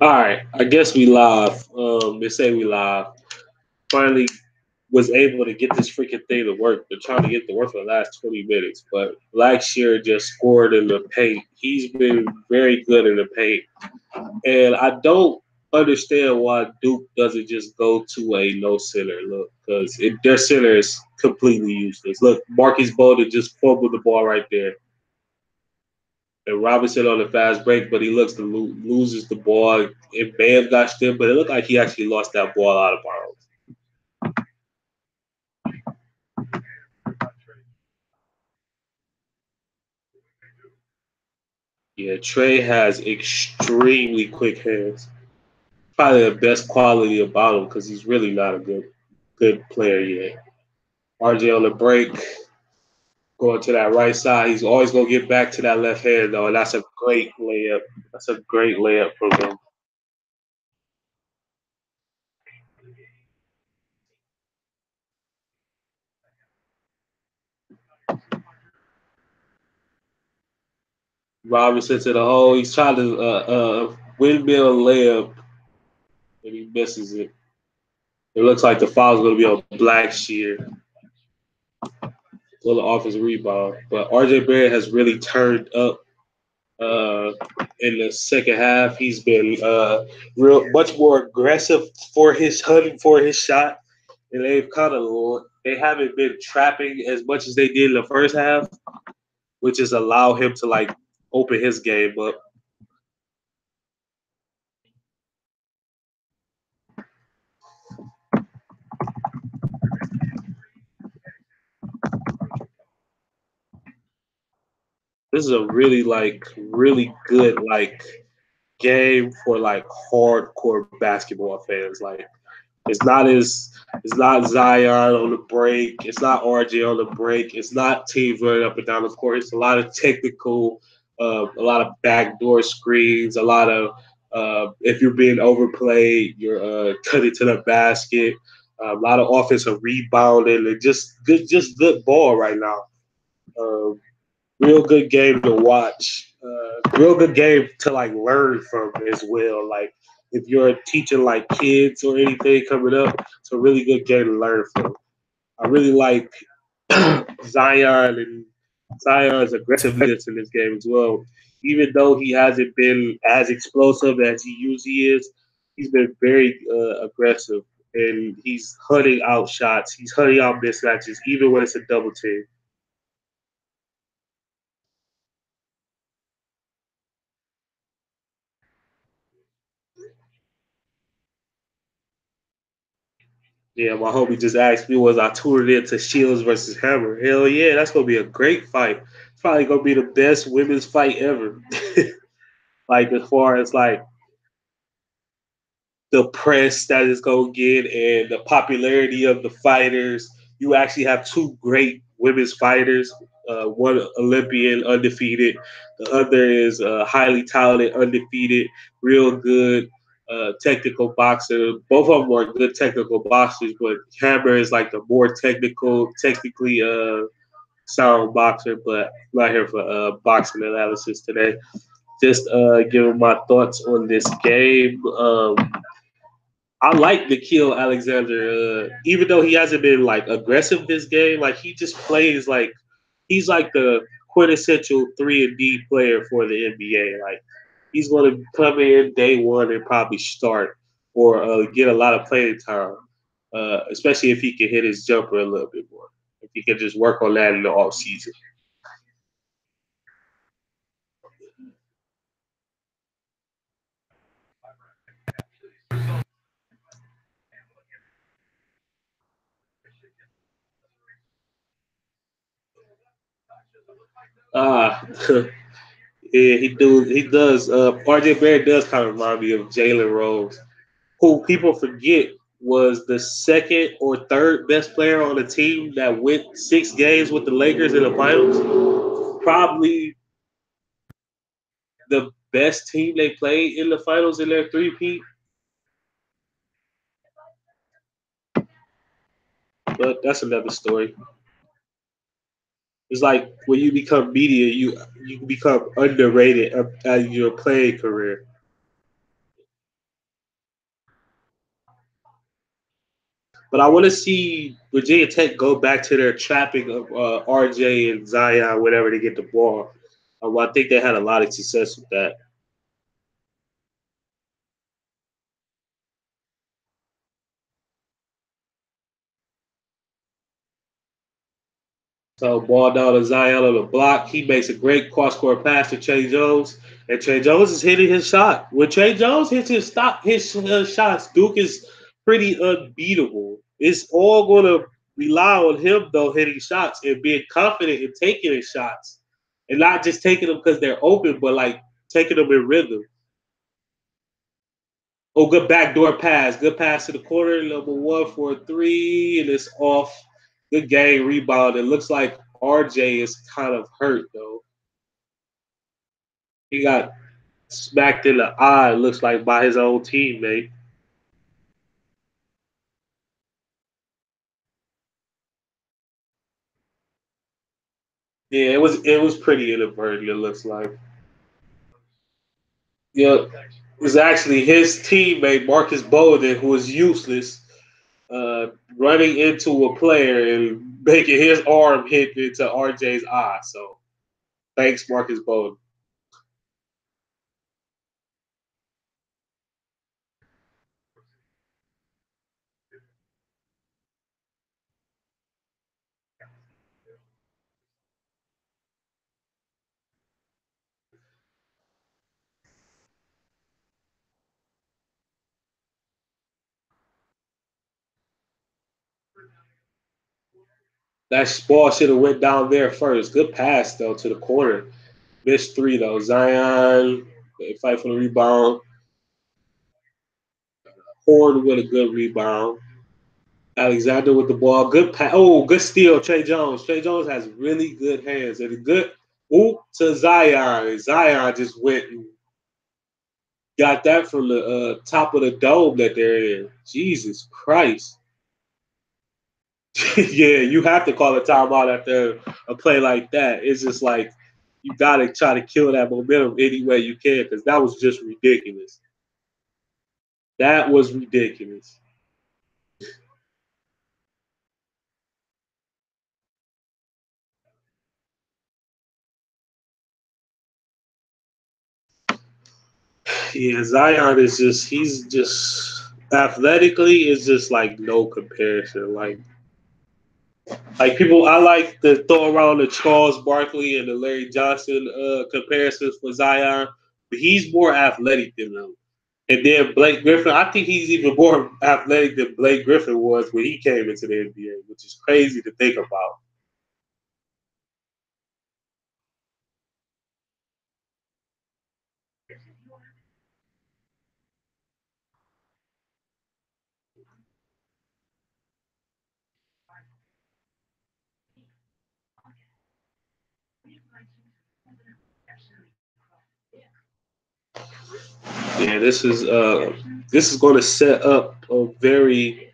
All right, I guess we live. They say we live. Finally was able to get this freaking thing to work. Been trying to get it to work for the last 20 minutes, but Blackshear just scored in the paint. He's been very good in the paint, and I don't understand why Duke doesn't just go to a no center look because their center is completely useless. Look, Marcus Bolden just fumbled the ball right there. And Robinson on the fast break, but he looks to loses the ball. It may have got still, but it looked like he actually lost that ball out of bounds. Yeah, Trey has extremely quick hands. Probably the best quality about him because he's really not a good player yet. RJ on the break, going to that right side. He's always gonna get back to that left hand though, and that's a great layup. That's a great layup from him. Robinson to the hole. He's trying to windmill layup, and he misses it. It looks like the foul's going to be on Blackshear for the offensive rebound. But RJ Barrett has really turned up uh, in the second half. He's been real much more aggressive for his hunting for his shot, and they haven't been trapping as much as they did in the first half, which has allowed him to like open his game up. This is a really good game for like hardcore basketball fans. Like it's not Zion on the break. It's not RJ on the break. It's not teams running up and down the court. It's a lot of technical, a lot of backdoor screens, a lot of if you're being overplayed, you're cutting to the basket. A lot of offensive rebounding and just good ball right now. Um, real good game to watch. Real good game to like learn from as well. Like if you're teaching like kids or anything coming up, it's a really good game to learn from. I really like Zion and Zion's aggressiveness in this game as well. Even though he hasn't been as explosive as he usually is, he's been very aggressive and he's hunting out shots. He's hunting out mismatches, even when it's a double team. Yeah, my homie just asked me was I tuned in to Shields versus Hammer. Hell yeah, that's gonna be a great fight. It's probably gonna be the best women's fight ever. Like as far as like the press that it's gonna get and the popularity of the fighters. You actually have two great women's fighters. One Olympian, undefeated. The other is highly talented, undefeated, real good technical boxer. Both of them are good technical boxers, but Hammer is like the more technically sound boxer. But I'm not here for boxing analysis today. Just giving my thoughts on this game. I like Nikhil Alexander, even though he hasn't been like aggressive this game. Like he just plays like he's like the quintessential 3 and D player for the NBA. Like he's going to come in day one and probably start or get a lot of playing time, especially if he can hit his jumper a little bit more. If he can just work on that in the off season. Ah, yeah, he do. He does. RJ Barrett does kind of remind me of Jalen Rose, who people forget was the second or third best player on the team that went 6 games with the Lakers in the finals. Probably the best team they played in the finals in their three-peat. But that's another story. It's like when you become media, you become underrated at your playing career. But I want to see Virginia Tech go back to their trapping of RJ and Zion whenever they get the ball. I think they had a lot of success with that. So ball down to Zion on the block. He makes a great cross court pass to Trey Jones, and Trey Jones is hitting his shot. When Trey Jones hits his shots, Duke is pretty unbeatable. It's all going to rely on him though hitting shots and being confident in taking his shots, and not just taking them because they're open, but like taking them in rhythm. Oh, good backdoor pass. Good pass to the corner. Number one for a three, and it's off. Good game rebound. It looks like RJ is kind of hurt though. He got smacked in the eye. Looks like by his own teammate. Yeah, it was pretty inadvertent. It looks like. Yeah, it was actually his teammate Marcus Bolden who was useless, running into a player and making his arm hit into RJ's eye. So thanks, Marcus Bolden. That ball should have went down there first. Good pass though to the corner. Missed three though. Zion they fight for the rebound. Horn with a good rebound. Alexander with the ball. Good pass. Oh, good steal. Trey Jones. Trey Jones has really good hands and a good oop to Zion. Zion just went and got that from the top of the dome that they're in. Jesus Christ. Yeah, you have to call a timeout after a play like that. It's just like you got to try to kill that momentum any way you can because that was just ridiculous. That was ridiculous. Yeah, Zion is just he's just athletically is just like no comparison. Like people, I like to throw around the Charles Barkley and the Larry Johnson comparisons for Zion, but he's more athletic than them. And then Blake Griffin, I think he's even more athletic than Blake Griffin was when he came into the NBA, which is crazy to think about. Yeah, this is going to set up a very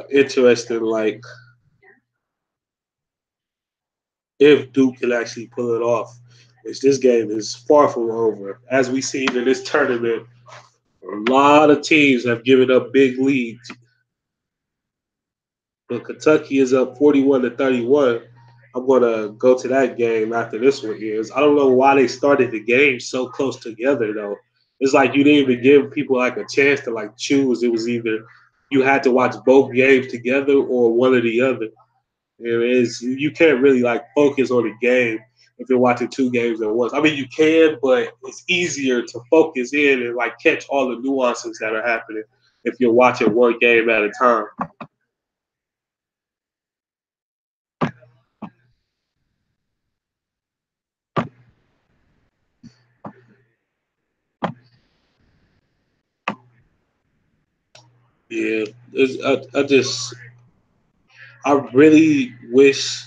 interesting like if Duke can actually pull it off. Which this game is far from over. As we see in this tournament, a lot of teams have given up big leads. But Kentucky is up 41-31. I'm gonna go to that game after this one is. I don't know why they started the game so close together though. It's like you didn't even give people like a chance to like choose. It was either you had to watch both games together or one or the other. It is you can't really like focus on the game if you're watching two games at once. I mean you can, but it's easier to focus in and like catch all the nuances that are happening if you're watching one game at a time. Yeah, I really wish.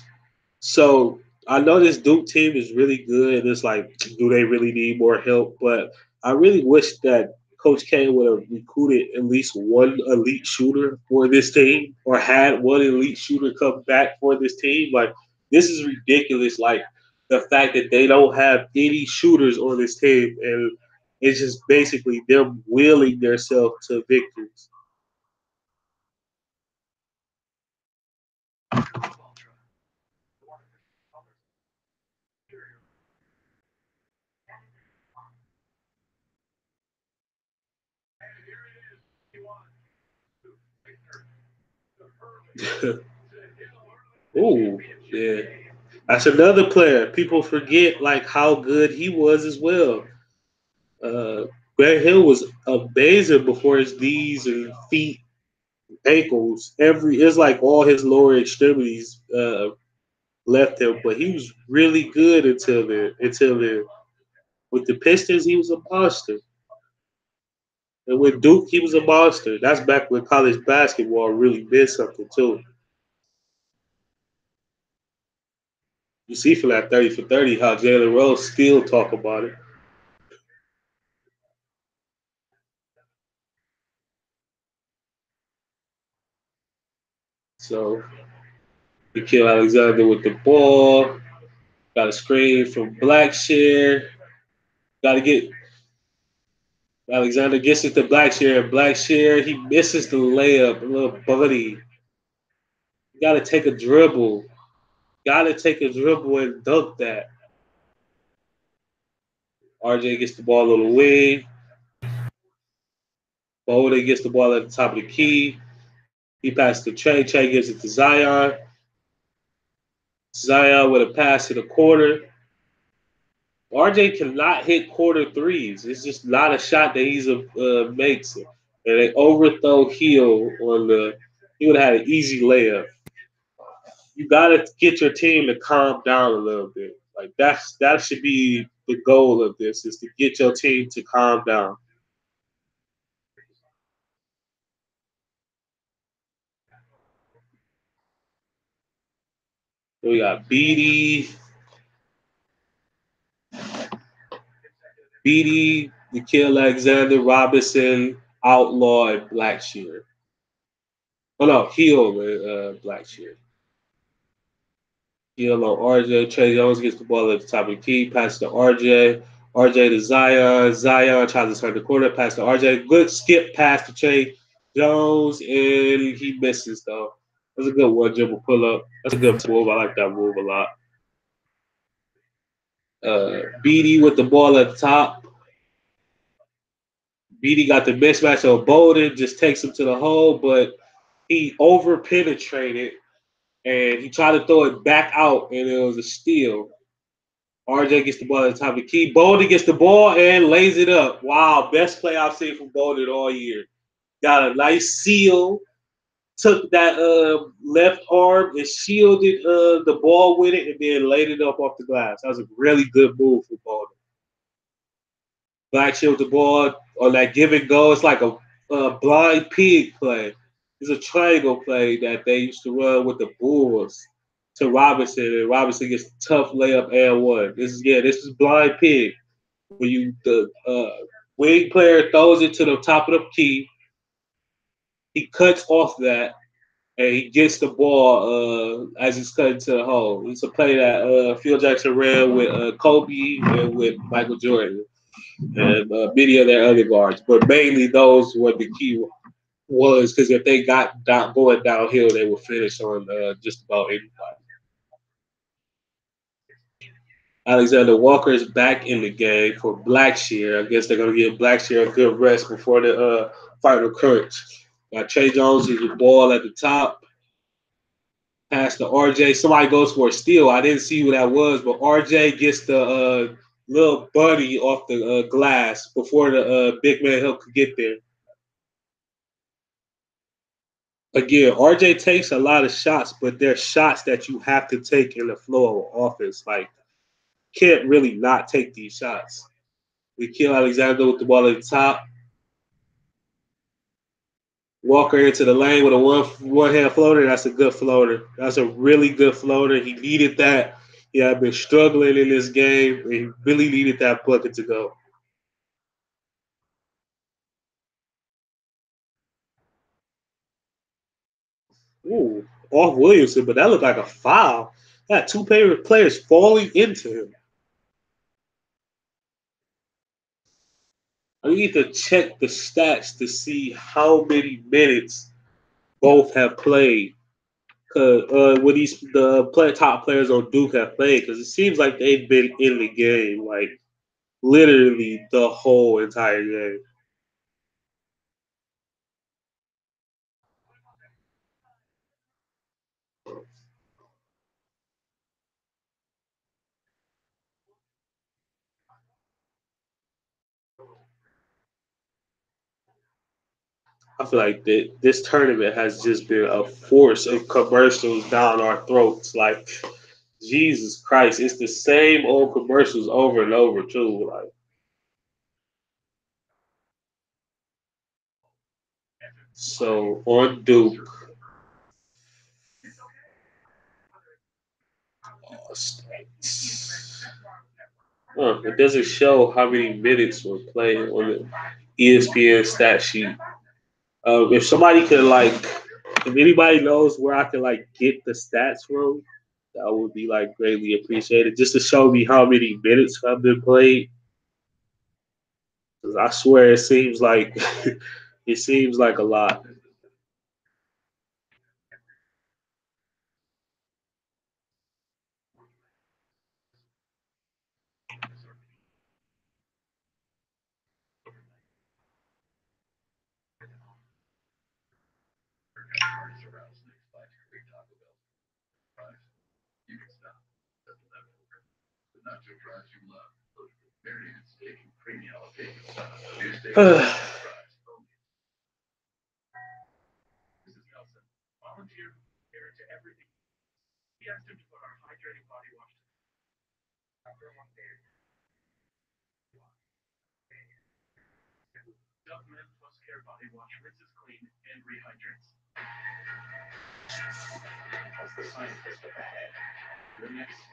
So I know this Duke team is really good. It's like, do they really need more help? But I really wish that Coach K would have recruited at least one elite shooter for this team, or had one elite shooter come back for this team. Like this is ridiculous. Like the fact that they don't have any shooters on this team, and it's just basically them willing themselves to victories. Ooh, yeah. That's another player. People forget like how good he was as well. Uh, Grant Hill was amazing before his knees and feet, ankles. It's like all his lower extremities left him, but he was really good until then. Until then, with the Pistons, he was a monster, and with Duke, he was a monster. That's back when college basketball really meant something too. You see from that 30 for 30 how Jalen Rose still talk about it. So we kill Alexander with the ball. Got a screen from Blackshear. Got to get Alexander gets it to Blackshear. Blackshear, he misses the layup. A little buddy. You got to take a dribble. Got to take a dribble and dunk that. RJ gets the ball on the wing. Bolden gets the ball at the top of the key. He passes to Trey. Trey gives it to Zion. Zion with a pass to the corner. RJ cannot hit quarter threes. It's just not a shot that he's makes. And they overthrow Hill on the. He would have had an easy layup. You got to get your team to calm down a little bit. Like that should be the goal of this is to get your team to calm down. So we got Beatty, Nikhil Alexander, Robinson, Outlaw, and Blackshear. Oh no, Hill and Blackshear. Hill on RJ. Trey Jones gets the ball at the top of the key, pass to RJ. RJ to Zion. Zion tries to turn the corner, pass to RJ. Good skip pass to Trey Jones, and he misses though. That's a good one dribble pull up. That's a good move. I like that move a lot. Beatty with the ball at the top. Beatty got the mismatch on Bolden, just takes him to the hole, but he over penetrated and he tried to throw it back out, and it was a steal. RJ gets the ball at the top of the key. Bolden gets the ball and lays it up. Wow, best play I've seen from Bolden all year. Got a nice seal. Took that left arm and shielded the ball with it, and then laid it up off the glass. That was a really good move for Bolden. Black shield the ball on that give and go. It's like a blind pig play. It's a triangle play that they used to run with the Bulls to Robinson, and Robinson gets a tough layup and one. This is blind pig. When you the wing player throws it to the top of the key, he cuts off that and he gets the ball as he's cutting to the hole. It's a play that Phil Jackson ran with Kobe and with Michael Jordan and many of their other guards, but mainly those were the key was because if they got going downhill, they would finish on just about anybody. Alexander Walker is back in the game for Blackshear. I guess they're going to give Blackshear a good rest before the final crunch. Got Trey Jones with the ball at the top. Pass to RJ. Somebody goes for a steal. I didn't see who that was, but RJ gets the little buddy off the glass before the big man help could get there. Again, RJ takes a lot of shots, but they're shots that you have to take in the flow of offense. Like, can't really not take these shots. We kill Alexander with the ball at the top. Walker into the lane with a one hand floater. That's a good floater. That's a really good floater. He needed that. He had been struggling in this game, and he really needed that bucket to go. Ooh, off Williamson, but that looked like a foul. That two players falling into him. I need to check the stats to see how many minutes both have played. Cause when top players on Duke have played, because it seems like they've been in the game like literally the whole entire game. I feel like this tournament has just been a force of commercials down our throats. Like Jesus Christ, it's the same old commercials over and over too. Like so on Duke, it doesn't show how many minutes were played on the ESPN stat sheet. If somebody could like, if anybody knows where I can like get the stats from, that would be like greatly appreciated. Just to show me how many minutes have been played. Because I swear it seems like it seems like a lot.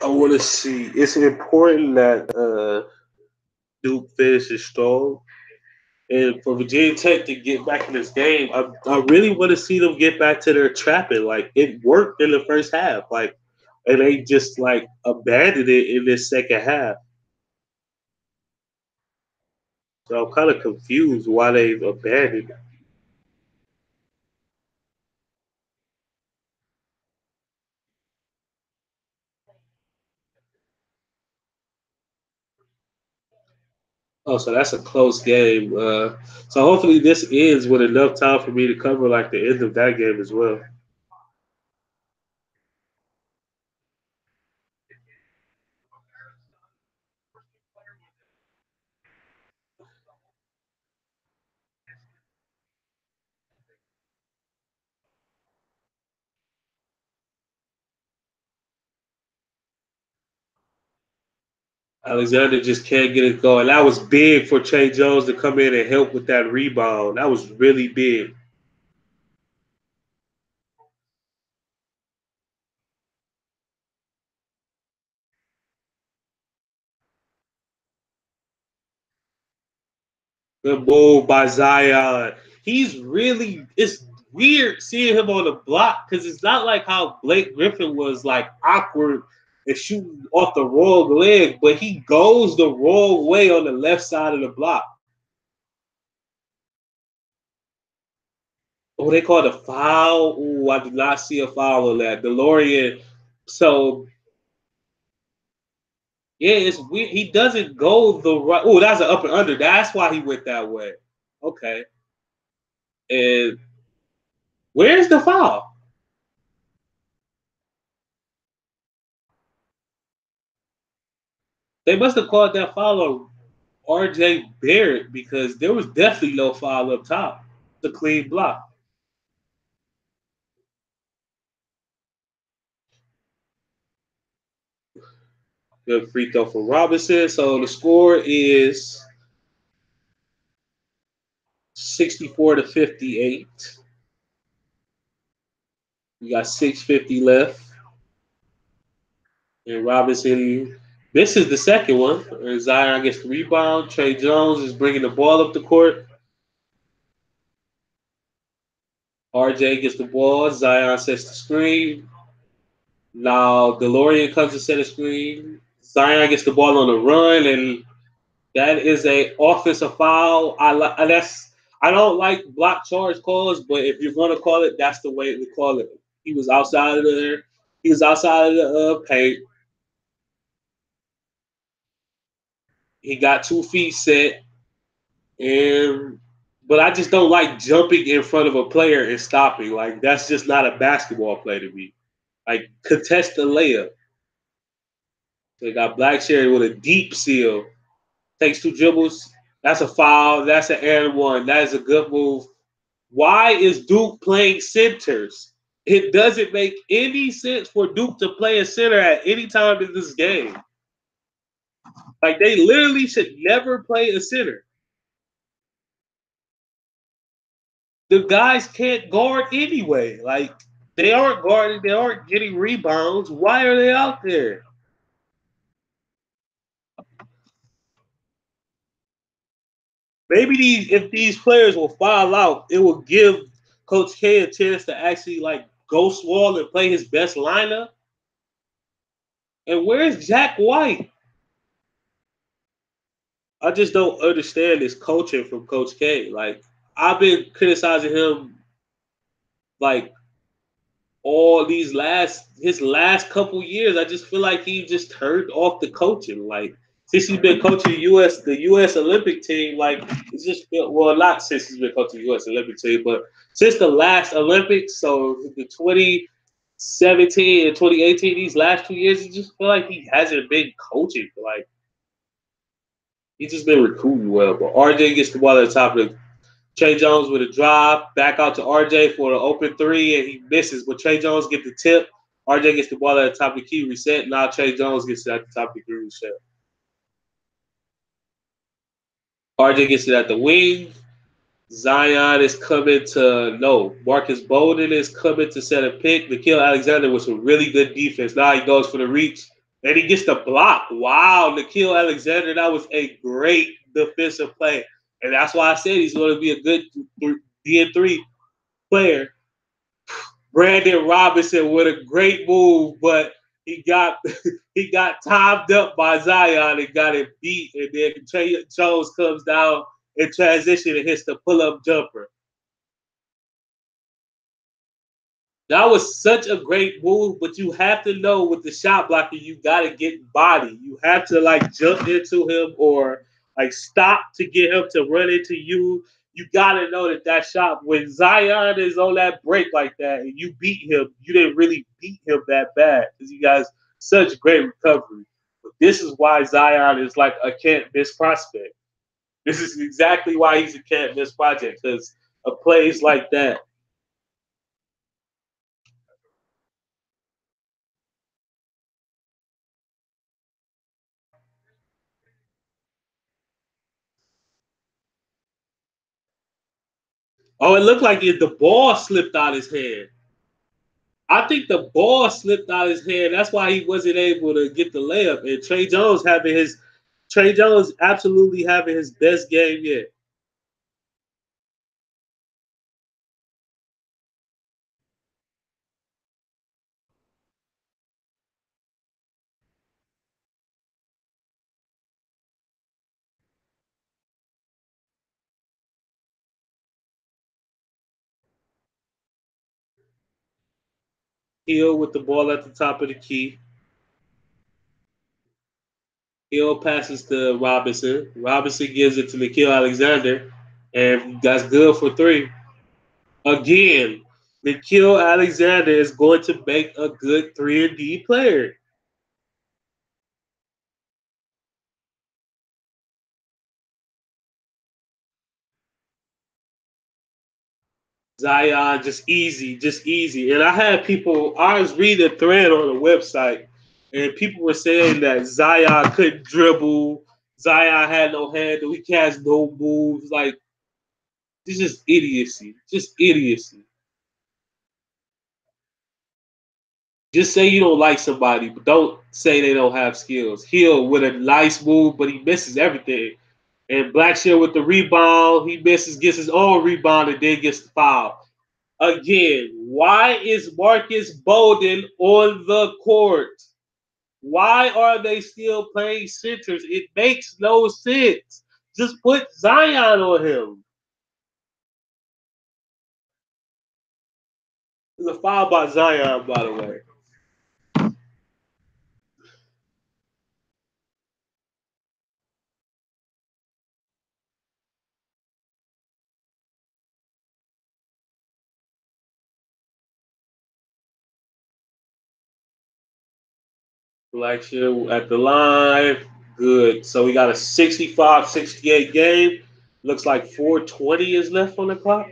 I want to see. It's important that Duke finishes strong, and for Virginia Tech to get back in this game, I really want to see them get back to their trapping. Like it worked in the first half, like, and they just like abandoned it in this second half. So I'm kind of confused why they've abandoned it. Oh, so that's a close game. So hopefully this ends with enough time for me to cover like the end of that game as well. Alexander just can't get it going. That was big for Trey Jones to come in and help with that rebound. That was really big. Good move by Zion. He's really it's weird seeing him on the block because it's not like how Blake Griffin was like awkward and shooting off the wrong leg, but he goes the wrong way on the left side of the block. Oh, they called a foul. Ooh, I did not see a foul on that. DeLorean. So yeah, it's weird. He doesn't go the right. Oh, that's an up and under. That's why he went that way. Okay. And where's the foul? They must have called that foul on RJ Barrett because there was definitely no foul up top. The clean block. Good free throw for Robinson. So the score is 64 to 58. We got 6:50 left. And Robinson, this is the second one. Zion gets the rebound. Trey Jones is bringing the ball up the court. RJ gets the ball. Zion sets the screen. Now DeLorean comes to set a screen. Zion gets the ball on the run, and that is a offensive foul. I don't like block charge calls, but if you're gonna call it, that's the way to call it. He was outside of there. He was outside of the paint. He got 2 feet set, and but I just don't like jumping in front of a player and stopping. Like that's just not a basketball play to me. Like contest the layup. They got Blacksherry with a deep seal. Takes 2 dribbles. That's a foul. That's an and one. That is a good move. Why is Duke playing centers? It doesn't make any sense for Duke to play a center at any time in this game. Like they literally should never play a center. The guys can't guard anyway. Like they aren't guarding, they aren't getting rebounds. Why are they out there? Maybe if these players will file out, it will give Coach K a chance to actually like go swall and play his best lineup. And where's Jack White? I just don't understand this coaching from Coach K. Like I've been criticizing him like all these last couple years. I just feel like he just turned off the coaching. Like since he's been coaching the US Olympic team, like it's just well not since he's been coaching the US Olympic team, but since the last Olympics, so the 2017 and 2018, these last 2 years, I just feel like he hasn't been coaching. Like he's just been recruiting well. But RJ gets the ball at the top of the Trey Jones with a drive, back out to RJ for an open three, and he misses. But Trey Jones gets the tip. RJ gets the ball at the top of the key, reset. Now Trey Jones gets it at the top of the key, reset. RJ gets it at the wing. Zion is coming to no. Marcus Bolden is coming to set a pick. Nickeil Alexander with some really good defense. Now he goes for the reach. And he gets the block. Wow, Nickeil Alexander, that was a great defensive play. And that's why I said he's going to be a good DN3 player. Brandon Robinson with a great move, but he got he got timed up by Zion and got it beat. And then Trey Jones comes down in transition and hits the pull-up jumper. That was such a great move, but you have to know with the shot blocker, you gotta get body. You have to like jump into him or like stop to get him to run into you. You gotta know that shot when Zion is on that break like that and you beat him, you didn't really beat him that bad because you guys such great recovery. But this is why Zion is like a can't miss prospect. This is exactly why he's a can't miss project because of plays like that. Oh, it looked like the ball slipped out his hand. I think the ball slipped out his hand. That's why he wasn't able to get the layup. And Trey Jones absolutely having his best game yet. Hill with the ball at the top of the key. Hill passes to Robinson. Robinson gives it to Nickeil Alexander, and that's good for three. Again, Nickeil Alexander is going to make a good 3-and-D player. Zion, just easy, just easy. And I had people, I was reading a thread on the website, and people were saying that Zion couldn't dribble, Zion had no handle, he has no moves. Like, this is idiocy. Just idiocy. Just say you don't like somebody, but don't say they don't have skills. Hill with a nice move, but he misses everything. And Blackshear with the rebound, he misses, gets his own rebound, and then gets the foul. Again, why is Marcus Bolden on the court? Why are they still playing centers? It makes no sense. Just put Zion on him. It's a foul by Zion, by the way. Blackshear at the line. Good. So we got a 65-68 game. Looks like 4:20 is left on the clock.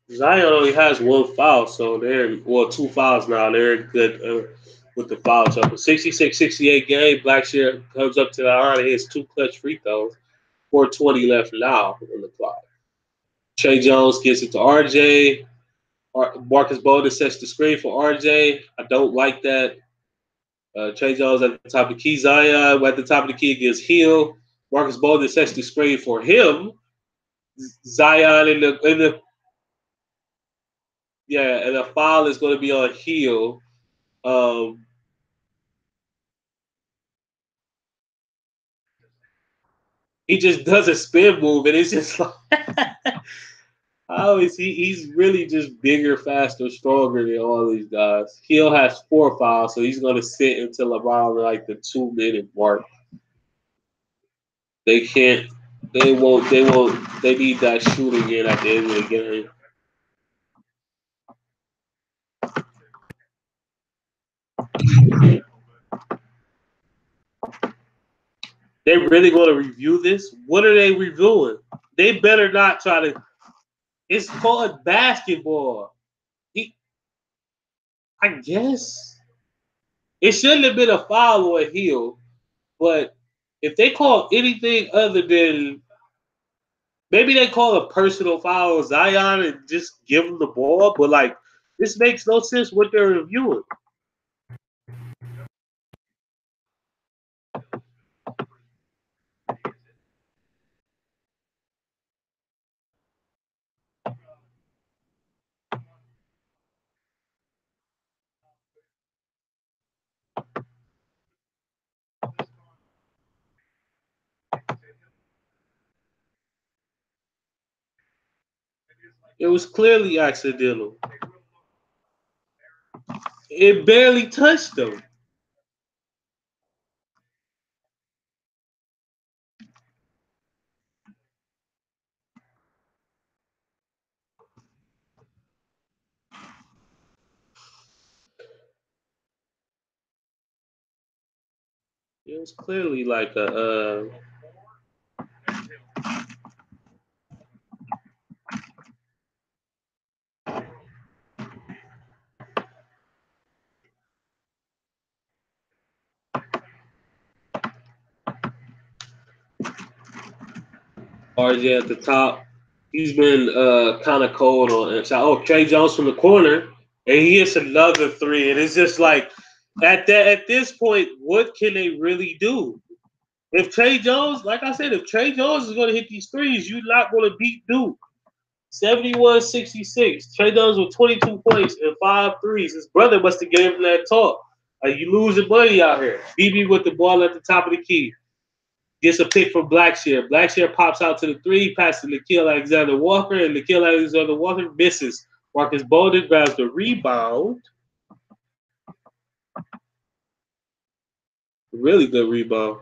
Zion only has one foul, so they're two fouls now. They're good with the foul trouble. 66-68 game. Blackshear comes up to the line and hits two clutch free throws. 4:20 left now on the clock. Trey Jones gets it to RJ. Marcus Bolden sets the screen for RJ. I don't like that. Trey Jones at the top of the key. Zion at the top of the key against Hill. Marcus Bolden sets the screen for him. Zion in the yeah, and the foul is going to be on Hill. He just does a spin move, and it's just like, how is he's really just bigger, faster, stronger than all these guys. Hill has 4 fouls, so he's going to sit until around like the 2-minute mark. They can't, they won't, they need that shooting in at the end of the game. They really going to review this? What are they reviewing? They better not try to. It's called basketball. I guess it shouldn't have been a foul or a heel, but if they call anything other than maybe they call a personal foul on Zion and just give him the ball, but like this makes no sense what they're reviewing. It was clearly accidental. It barely touched them. It was clearly like a. RJ at the top. He's been kind of cold on inside. Oh, Trey Jones from the corner, and he hits another three. And it's just like at this point, what can they really do? If Trey Jones, like I said, if Trey Jones is going to hit these threes, you're not going to beat Duke. 71-66. Trey Jones with 22 points and 5 threes. His brother must have gave him that talk. You losing money out here. BB with the ball at the top of the key. Gets a pick from Blackshear. Blackshear pops out to the 3, passes to Nickeil Alexander-Walker, and Nickeil Alexander-Walker misses. Marcus Bolden grabs the rebound. Really good rebound.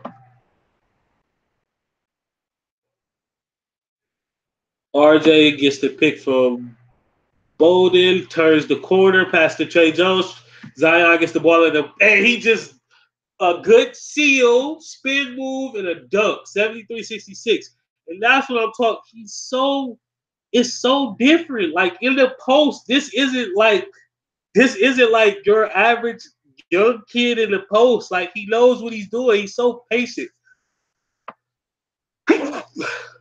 RJ gets the pick from Bolden, turns the corner, pass to Trey Jones. Zion gets the ball in the, and he just a good seal, spin move, and a dunk. 73-66. And that's what I'm talking. It's so different. Like in the post, this isn't like your average young kid in the post. Like he knows what he's doing. He's so patient.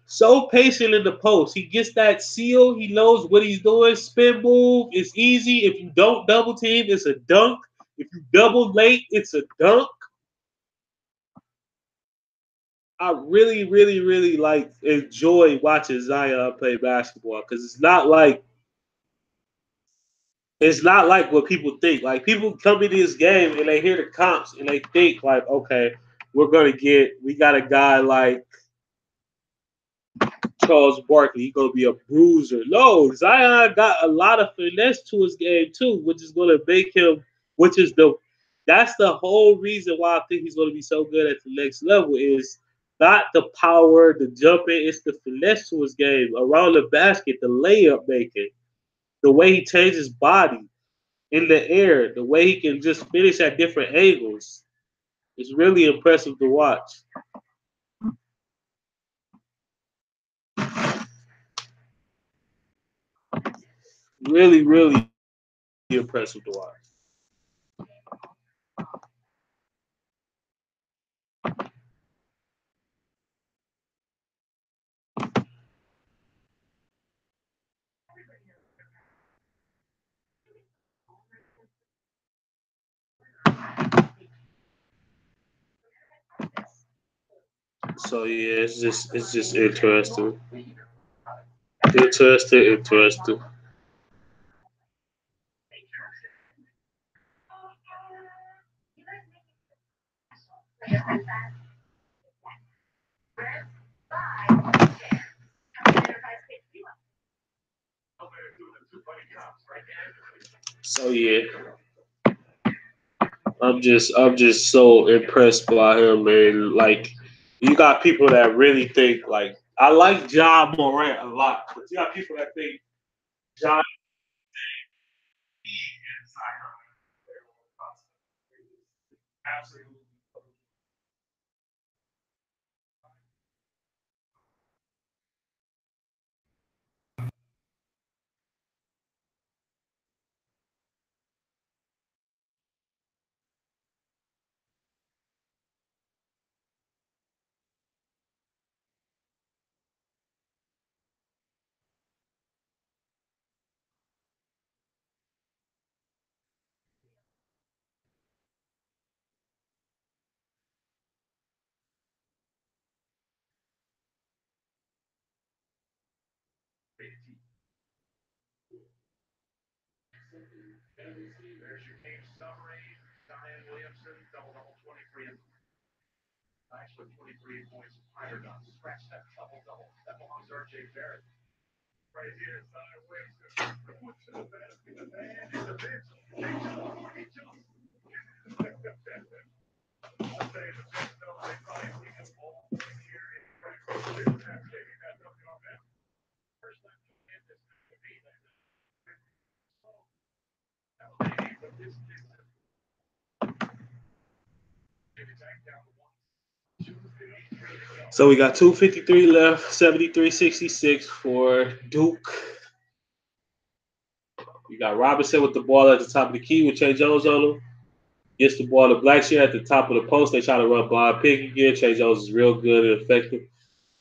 So patient in the post. He gets that seal. He knows what he's doing. Spin move is easy. If you don't double team, it's a dunk. If you double late, it's a dunk. I really, really, really like enjoy watching Zion play basketball because it's not like what people think. Like people come into this game and they hear the comps and they think like, okay, we got a guy like Charles Barkley. He's gonna be a bruiser. No, Zion got a lot of finesse to his game too, which is gonna make him. That's the whole reason why I think he's gonna be so good at the next level is not the power, the jumping. It's the finesse to his game around the basket, the layup making, the way he changes his body in the air, the way he can just finish at different angles. It's really impressive to watch. Really, really impressive to watch. So yeah, it's just interesting. Interesting. So yeah, I'm just so impressed by him, man. Like you got people that really think like I like John Morant a lot, but you got people that think John is absolutely. So we got 2:53 left, 73-66 for Duke. You got Robinson with the ball at the top of the key with Trey Jones on him. Gets the ball to Blackshear at the top of the post. They try to run blind pick again. Trey Jones is real good and effective.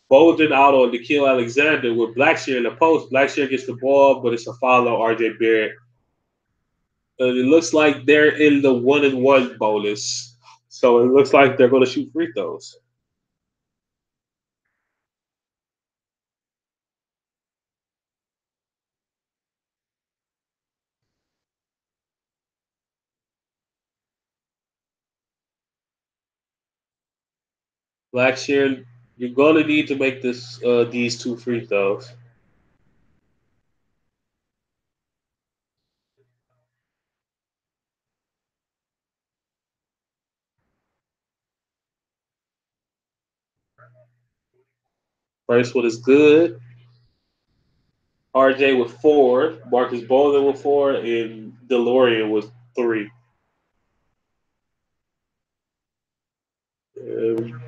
Bolden out on Nikhil Alexander with Blackshear in the post. Blackshear gets the ball, but it's a foul on RJ Barrett. It looks like they're in the 1-1 bonus. So it looks like they're going to shoot free throws. Blackshear, you're going to need to make these two free throws. First one is good. RJ with 4, Marcus Bolden with 4, and DeLorean with 3. Um,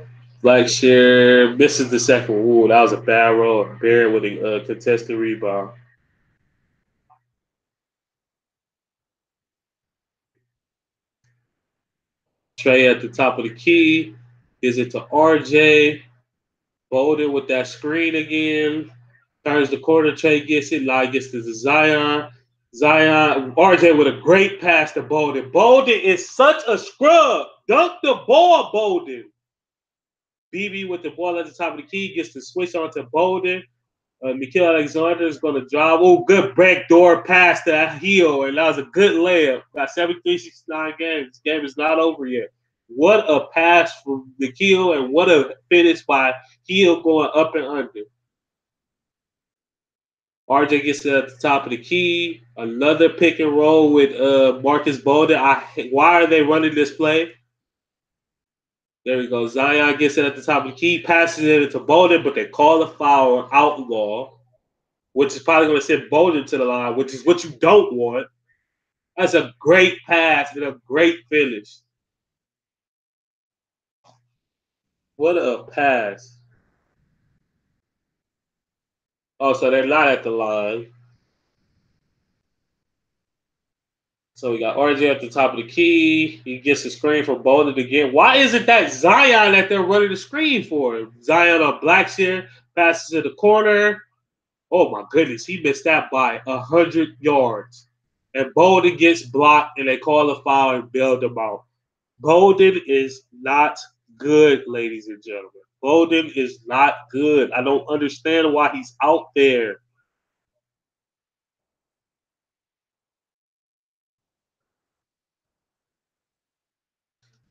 Blackshear misses the second. Ooh, that was a bad roll. Barrett with a contested rebound. Trey at the top of the key. Gives it to RJ. Bolden with that screen again. Turns the corner. Trey gets it. Lie gets to Zion. Zion. RJ with a great pass to Bolden. Bolden is such a scrub. Dunk the ball, Bolden. BB with the ball at the top of the key gets to switch on to Bolden. Nikhil Alexander is going to drive. Oh, good backdoor pass to that heel, and that was a good layup. Got 73-69 games. This game is not over yet. What a pass from Nikhil, and what a finish by heel going up and under. RJ gets it at the top of the key. Another pick and roll with Marcus Bolden. Why are they running this play? There we go. Zion gets it at the top of the key, passes it to Bolden, but they call a foul or outlaw, which is probably going to send Bolden to the line, which is what you don't want. That's a great pass and a great finish. What a pass. Oh, so they're not at the line. So we got RJ at the top of the key. He gets the screen for Bolden again. Why isn't that Zion that they're running the screen for? Zion on Blackshear passes to the corner. Oh my goodness, he missed that by 100 yards. And Bolden gets blocked, and they call a foul and bail them out. Bolden is not good, ladies and gentlemen. Bolden is not good. I don't understand why he's out there.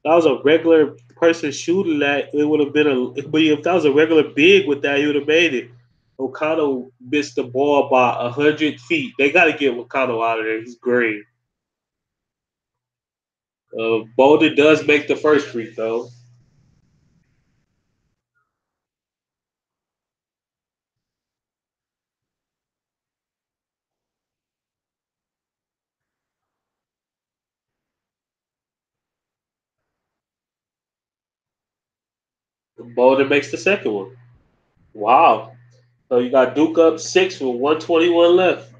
That was a regular person shooting that, it would have been but if that was a regular big with that, he would have made it. O'Connell missed the ball by 100 feet. They got to get O'Connell out of there. He's great. Bolden does make the first free throw. Bolden makes the second one. Wow. So you got Duke up 6 with 121 left.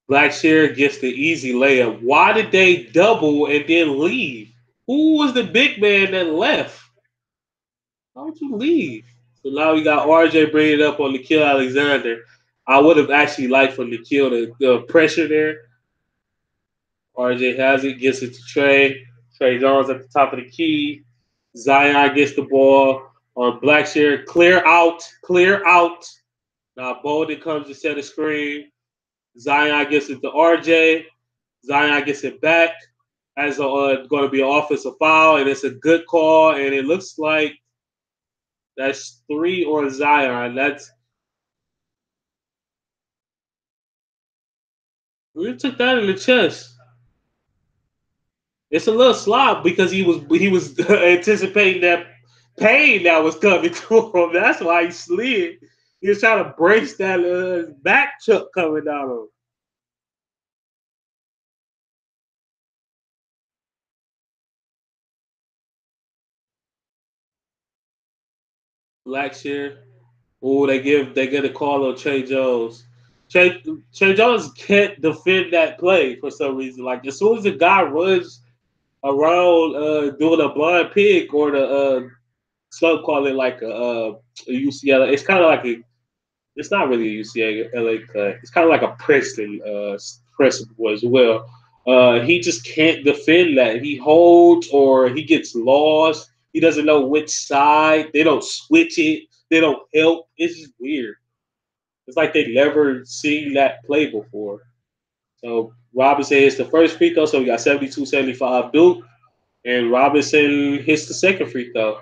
Blackshear gets the easy layup. Why did they double and then leave? Who was the big man that left? Why would you leave? So now we got RJ bringing it up on Nickeil Alexander. I would have actually liked for Nickeil to the pressure there. RJ has it, gets it to Trey. Trey Jones at the top of the key. Zion gets the ball on Blackshear. Clear out, clear out. Now Bolden comes to set a screen. Zion gets it to RJ. Zion gets it back. As going to be an offensive foul, and it's a good call. And it looks like that's 3 on Zion. That's we took that in the chest. It's a little slop because he was anticipating that pain that was coming to him. That's why he slid. He was trying to brace that back chuck coming down on him. Blackshear. Oh, they get a call on Trey Jones. Trey Jones can't defend that play for some reason. Like as soon as the guy runs around doing a blind pig or the some call it like a UCLA. It's kind of like a. It's not really a UCLA cut. It's kind of like a Princeton principal as well. He just can't defend that. He holds or he gets lost. He doesn't know which side. They don't switch it. They don't help. It's just weird. It's like they never seen that play before. So Robinson hits the first free throw, so we got 72-75 Duke. And Robinson hits the second free throw.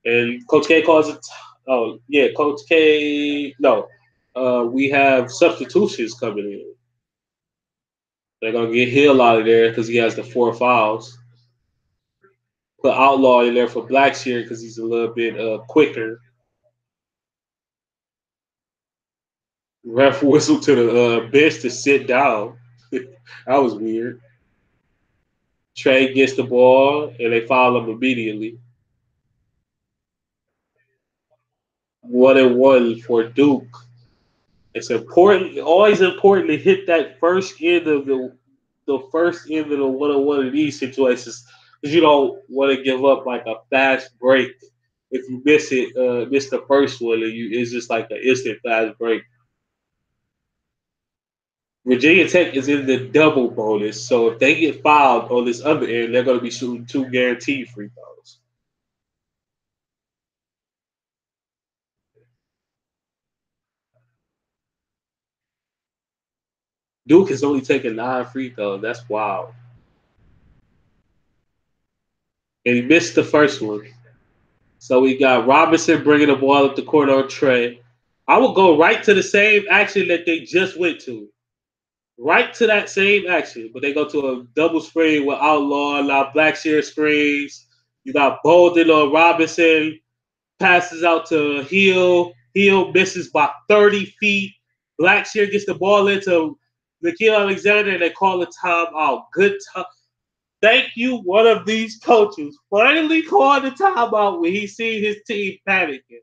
And Coach K calls it. Oh, yeah, Coach K. No, we have substitutions coming in. They're going to get Hill out of there because he has the 4 fouls. Put Outlaw in there for Blackshear because he's a little bit quicker. Ref whistled to the bench to sit down. That was weird. Trey gets the ball, and they foul him immediately. 1-1 for Duke. It's important, always important to hit that first end of the first end of the 1-on-1 of these situations because you don't want to give up like a fast break. If you miss the first one, and it's just like an instant fast break. Virginia Tech is in the double bonus, so if they get fouled on this other end, they're going to be shooting 2 guaranteed free throws. Duke has only taken 9 free throws. That's wild. And he missed the first one. So we got Robinson bringing the ball up the court on Trey. I would go right to the same action that they just went to. Right to that same action. But they go to a double screen with Outlaw, now Blackshear screens. You got Bolden on Robinson. Passes out to Hill. Hill misses by 30 feet. Blackshear gets the ball into Nikhil Alexander, and they call a timeout. Good time. Thank you, one of these coaches finally called the timeout when he seen his team panicking.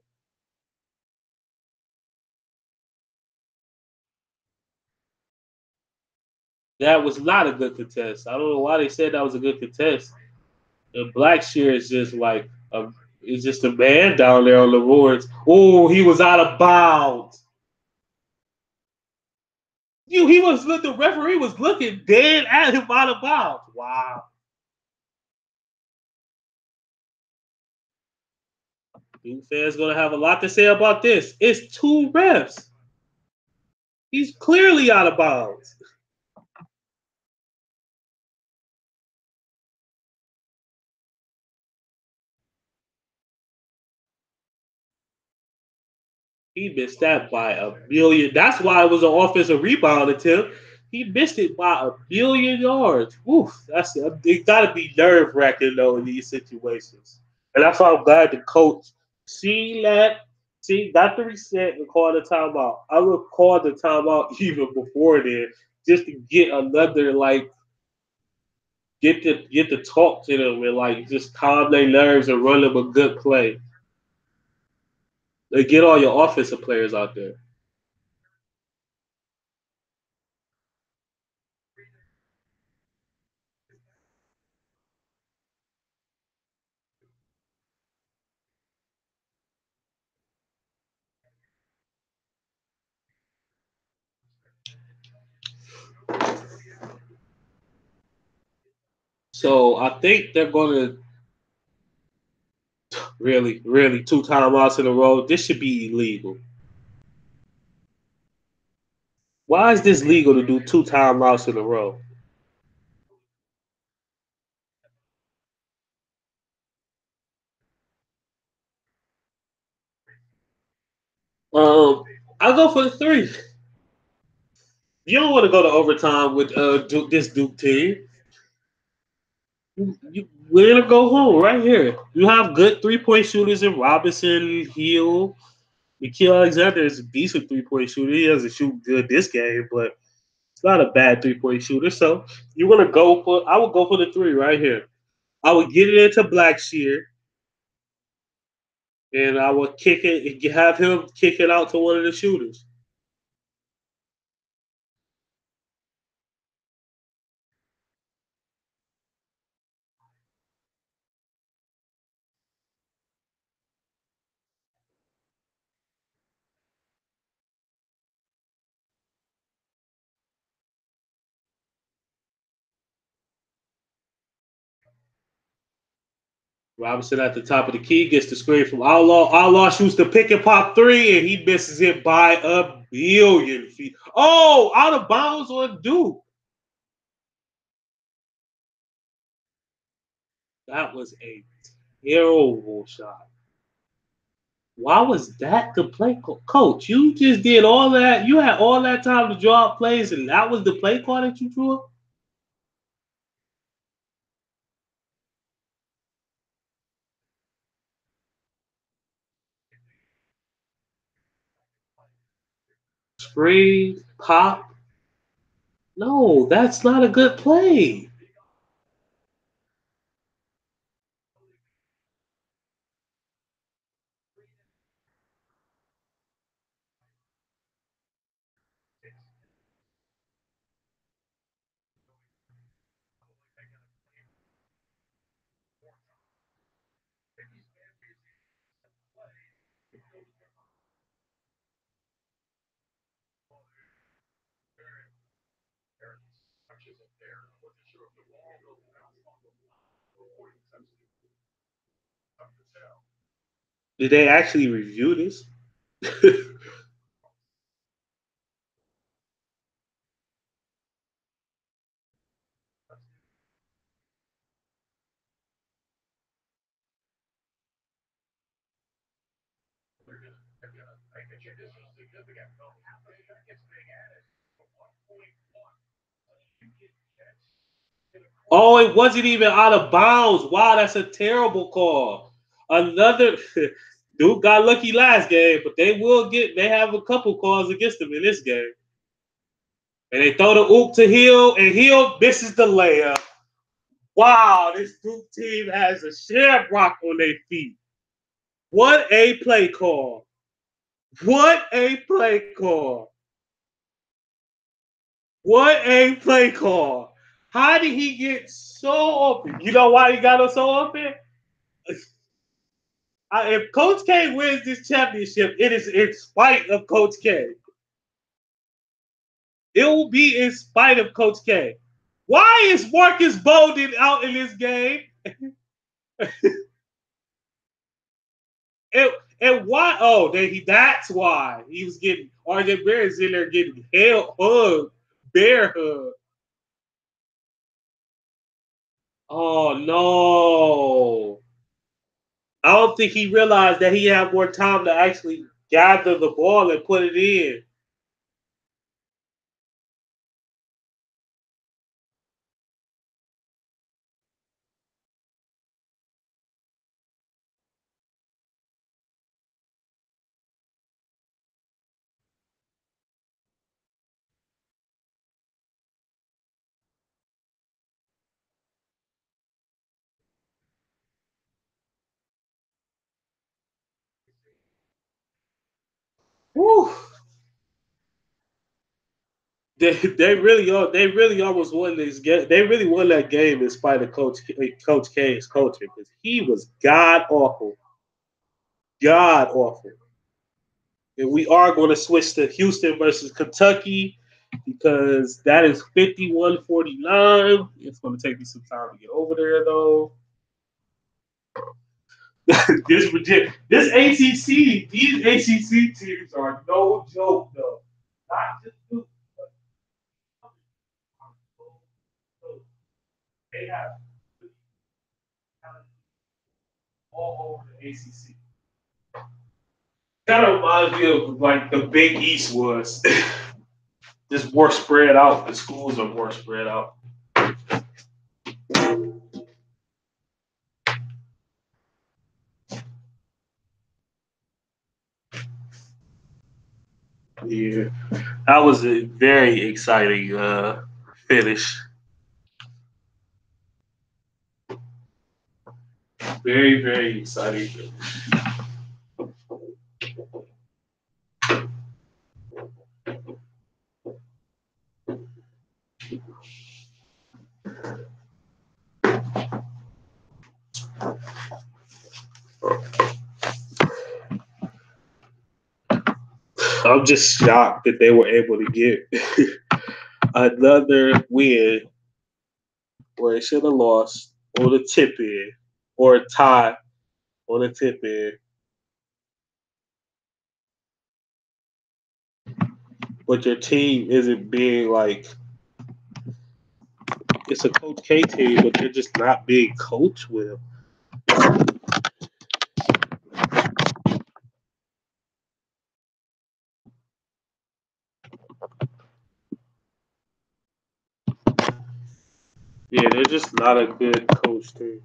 That was not a good contest. I don't know why they said that was a good contest. The Blackshear is just like it's just a man down there on the boards. Oh, he was out of bounds. He was the referee was looking dead at him out of bounds. Wow. Duke fans gonna have a lot to say about this. It's two refs. He's clearly out of bounds. He missed that by a billion. That's why it was an offensive rebound attempt. He missed it by a billion yards. Oof, it got to be nerve wracking though in these situations. And that's why I'm glad the coach got the reset and called the timeout. I would call the timeout even before then, just to get another get to talk to them and just calm their nerves and run them a good play. They get all your offensive players out there. So I think they're going to really two timeouts in a row. This should be illegal. Why is this legal to do two timeouts in a row? Um, I'll go for the three. You don't want to go to overtime with this Duke team. You win or go home right here. You have good 3-point shooters in Robinson, Hill. Nikhil Alexander is a decent 3-point shooter. He doesn't shoot good this game, but it's not a bad 3-point shooter. So you want to go for? I would go for the three right here. I would get it into Blackshear, and I would kick it and have him kick it out to one of the shooters. Robinson at the top of the key gets the screen from Outlaw. Outlaw shoots the pick and pop three, and he misses it by a billion feet. Oh, out of bounds on Duke. That was a terrible shot. Why was that the play call? Coach, you just did all that. You had all that time to draw up plays, and that was the play call that you drew up? Screen, pop. No, that's not a good play. Did they actually review this? Oh, it wasn't even out of bounds. Wow, that's a terrible call. Another Duke got lucky last game, but they have a couple calls against them in this game. And they throw the oop to Hill, and Hill misses the layup. Wow, this Duke team has a shamrock on their feet. What a play call. What a play call. What a play call. How did he get so open? You know why he got so open? If Coach K wins this championship, it is in spite of Coach K. It will be in spite of Coach K. Why is Marcus Bolden out in this game? And why? Oh, that's why he was getting RJ Barrett's in there getting hugged, bear hug. Oh no! I don't think he realized that he had more time to actually gather the ball and put it in. Whew. They really almost won this game. They really won that game in spite of Coach K's coaching because he was god awful. And we are going to switch to Houston versus Kentucky because that is 51-49. It's going to take me some time to get over there though. This ACC, these ACC teams are no joke though. Not just Duke, but they have all over the ACC. Kind of reminds me of like the Big East was. Just more spread out. The schools are more spread out. Yeah, that was a very exciting finish. Very, very exciting. I'm just shocked that they were able to get another win where they should have lost on the tip in or a tie on the tip in. But your team isn't being like it's a Coach K team, but they're just not being coached well. Yeah, they're just not a good coach team.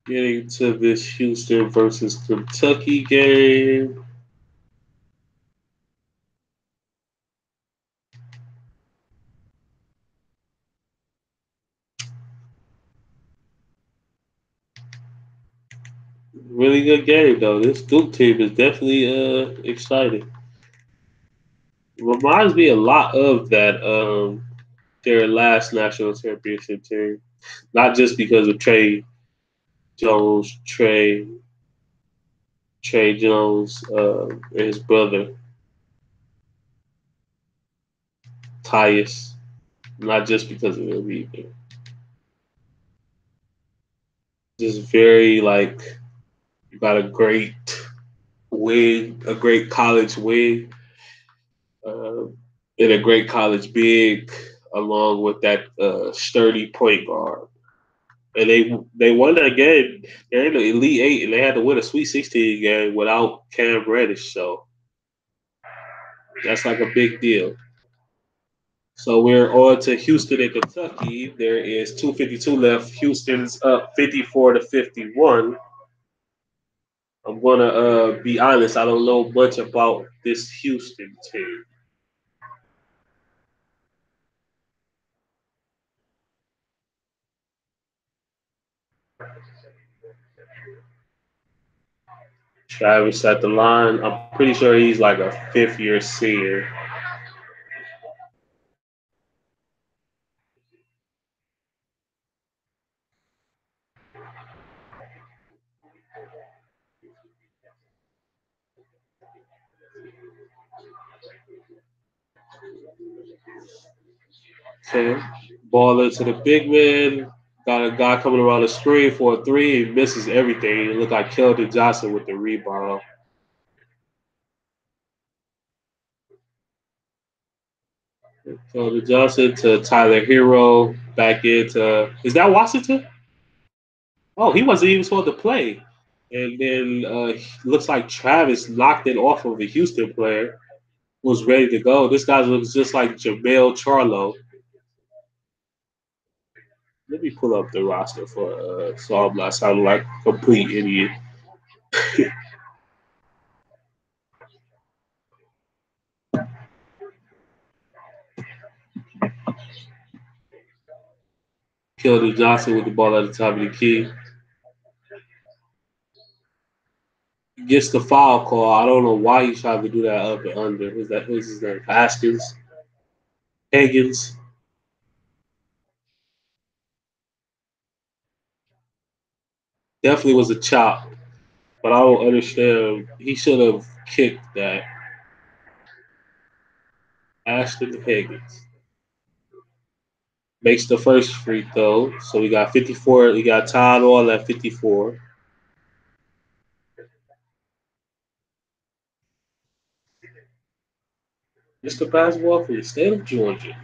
Getting to this Houston versus Kentucky game. Really good game though. This Duke team is definitely exciting. Reminds me a lot of that their last national championship team. Not just because of Jones, Trey Jones, and his brother Tyus. Not just because of him either. Just very like you got a great wing, a great college wing, uh, and a great college big, along with that sturdy point guard. And they won that game. They're in the Elite Eight, and they had to win a Sweet 16 game without Cam Reddish. So That's like a big deal. So we're on to Houston and Kentucky. There is 2:52 left. Houston's up 54 to 51. I'm gonna be honest. I don't know much about this Houston team. Travis at the line. I'm pretty sure he's like a fifth year senior. Okay. Ball into the big man. Got a guy coming around the screen for a three. He misses everything. It looked like Keldon Johnson with the rebound. Keldon Johnson to Tyler Hero. Back into. Is that Washington? Oh, he wasn't even supposed to play. And then looks like Travis knocked it off of a Houston player. Was ready to go. This guy looks just like Jamel Charlo. Let me pull up the roster for so I'm not sounding like a complete idiot. Keldon Johnson with the ball at the top of the key. Gets the foul call. I don't know why he tried to do that up and under. Who's his name? Haskins. Higgins. Definitely was a chop, but I don't understand. He should have kicked that. Ashton Higgins makes the first free throw. So we got 54. We got tied all at 54. Mr. Basketball for the state of Georgia.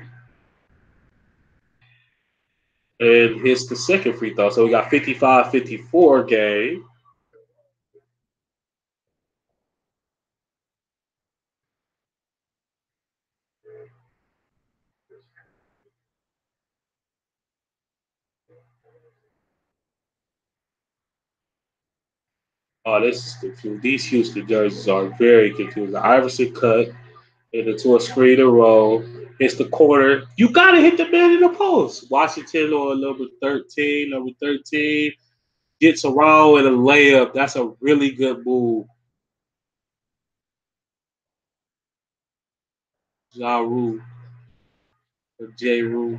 And hits the second free throw. So we got 55-54 game. Oh, this is confusing. These Houston jerseys are very confusing. Iverson cut into a screen and roll. Hits the corner. You gotta hit the man in the post. Washington on number 13. Number 13 gets around with a layup. That's a really good move. Ja Rule or J Rule.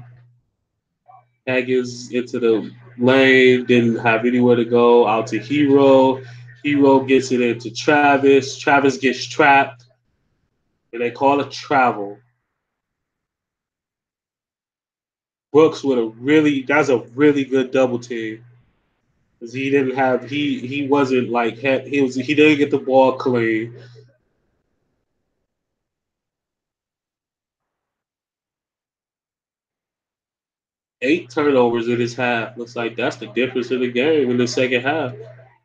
Haggins into the lane, didn't have anywhere to go. Out to Hero. Hero gets it into Travis. Travis gets trapped, and they call it travel. Brooks with a really that's a really good double team because he didn't have he wasn't like he didn't get the ball clean. 8 turnovers in his half. Looks like that's the difference in the game in the second half.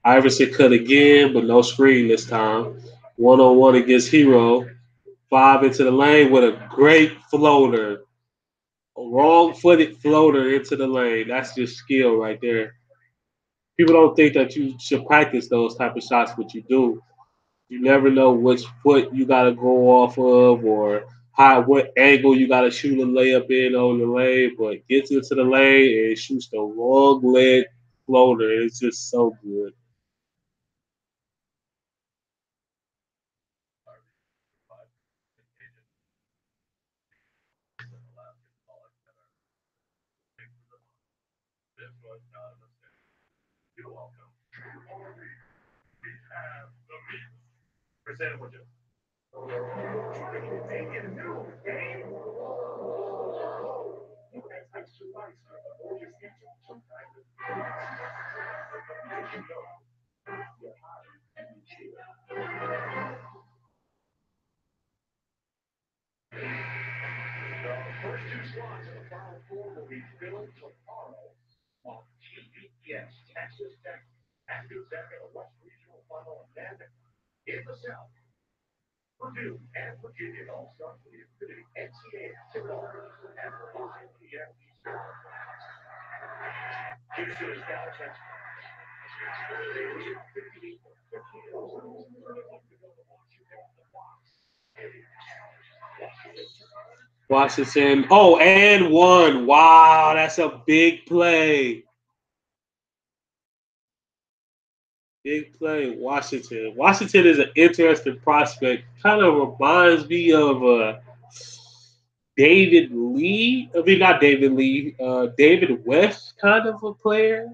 Iverson cut again, but no screen this time. 1-on-1 against Hero. Five into the lane with a great floater. A wrong footed floater into the lane. That's just skill right there. People don't think that you should practice those type of shots, but you do. You never know which foot you got to go off of or what angle you got to shoot a layup in on the lane, but gets into the lane and shoots the wrong leg floater. It's just so good. Washington. Oh, and one. Wow, that's a big play. Big play, Washington. Washington is an interesting prospect. Kind of reminds me of David Lee. I mean, not David Lee. David West, kind of a player.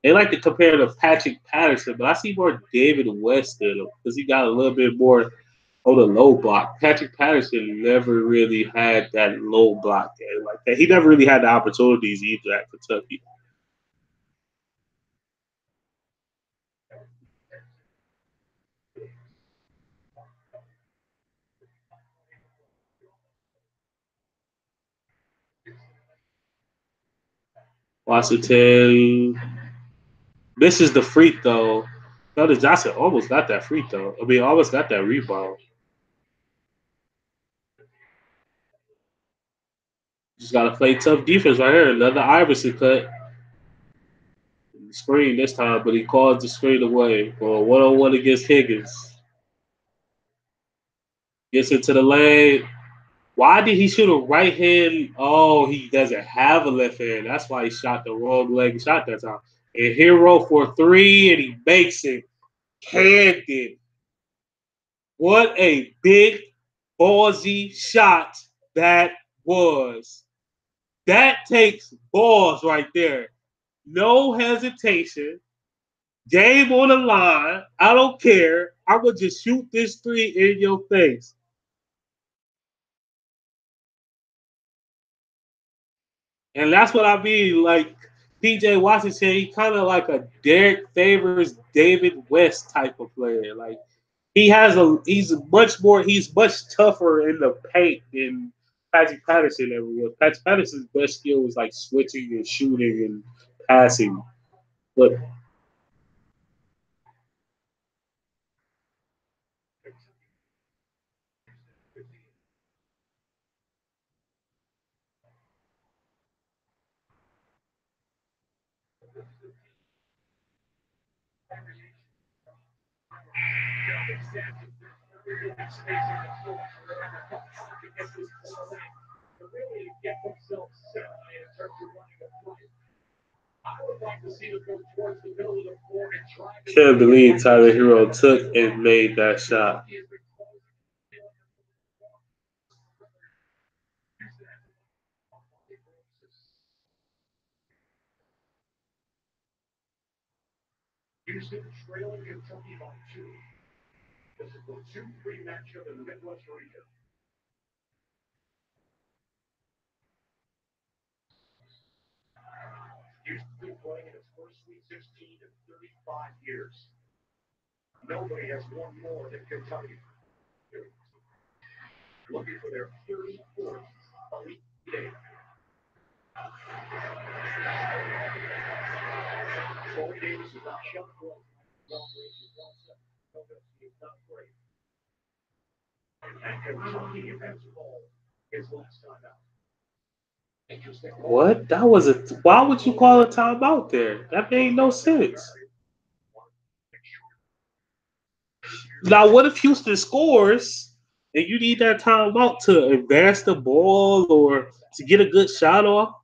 They like to compare to Patrick Patterson, but I see more David West in him because he got a little bit more on the low block. Patrick Patterson never really had that low block game like that. He never really had the opportunities either at Kentucky. Washington misses the free throw. Felder Johnson almost got that free throw. I mean, almost got that rebound. Just got to play tough defense right here. Another Iverson cut. Screen this time, but he calls the screen away for a one-on-one against Higgins. Gets into the lane. Why did he shoot a right hand? Oh, he doesn't have a left hand. That's why he shot the wrong leg shot that time. And Hero for three, and he makes it. Candid. What a big, ballsy shot that was. That takes balls right there. No hesitation. Game on the line. I don't care. I'm going to just shoot this three in your face. And that's what I mean. Like PJ Washington, he kind of like a Derek Favors, David West type of player. Like he's much tougher in the paint than Patrick Patterson ever was. Patrick Patterson's best skill was like switching and shooting and passing. But can't believe Tyler Hero took and made that shot. What? That was a. Why would you call a timeout there? That made no sense. Now, what if Houston scores and you need that timeout to advance the ball or to get a good shot off?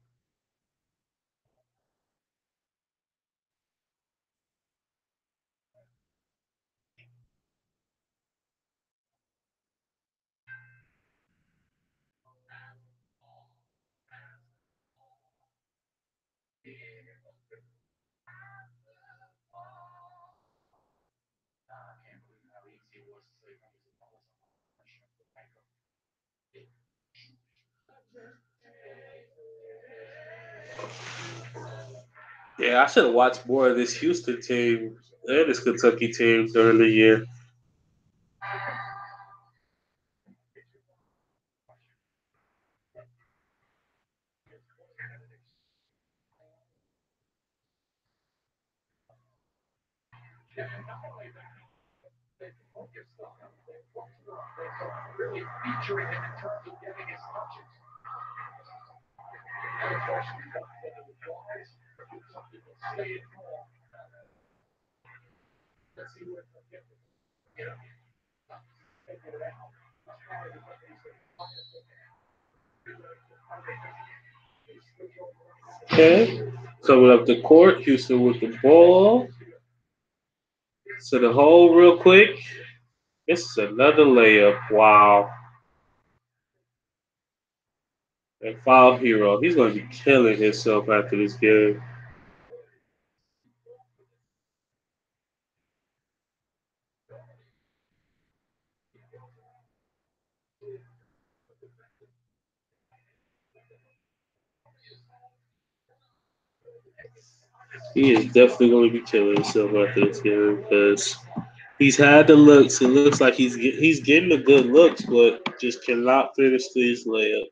Yeah, I should have watched more of this Houston team and this Kentucky team during the year. Okay. Coming up the court, Houston with the ball. So the hole real quick. This is another layup. Wow. And foul hero. He's going to be killing himself after this game. He is definitely going to be killing himself after this game because he's had the looks. It looks like he's getting the good looks, but just cannot finish these layups.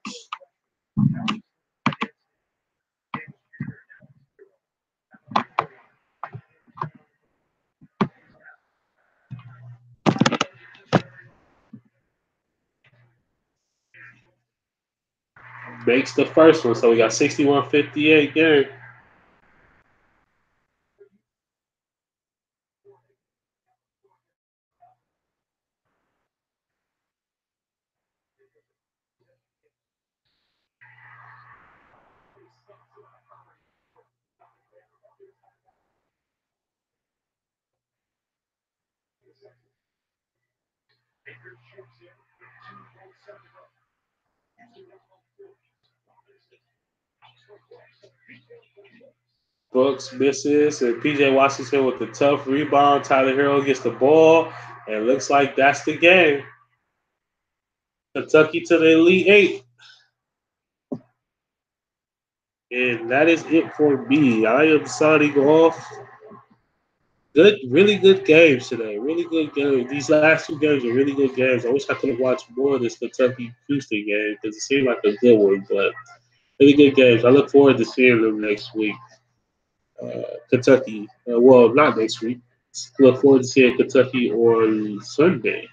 Makes the first one, so we got 61-58 game. Brooks misses, and PJ Washington with the tough rebound. Tyler Hero gets the ball, and it looks like that's the game. Kentucky to the Elite Eight. And that is it for me. I am signing off. Good, really good games today. Really good games. These last two games are really good games. I wish I could have watched more of this Kentucky Houston game because it seemed like a good one, but really good games. I look forward to seeing them next week. Kentucky, well, not next week. Look forward to seeing Kentucky on Sunday.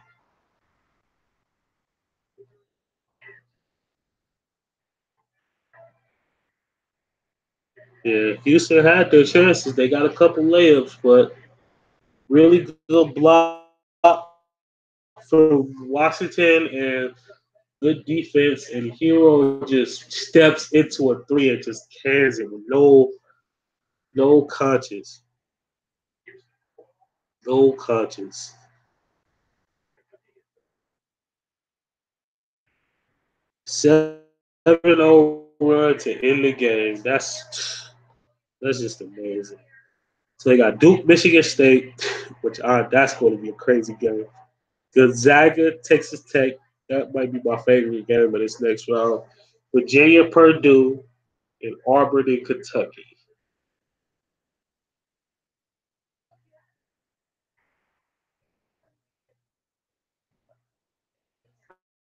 Yeah, Houston had their chances. They got a couple layups, but really good block from Washington and good defense. And Hero just steps into a three and just cans it with no conscience, no conscience. 7-0 run to end the game. That's just amazing. So they got Duke, Michigan State, which that's going to be a crazy game. Gonzaga, Texas Tech. That might be my favorite game of this next round. Virginia, Purdue, and Auburn in Kentucky.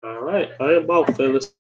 All right, I am out, fellas.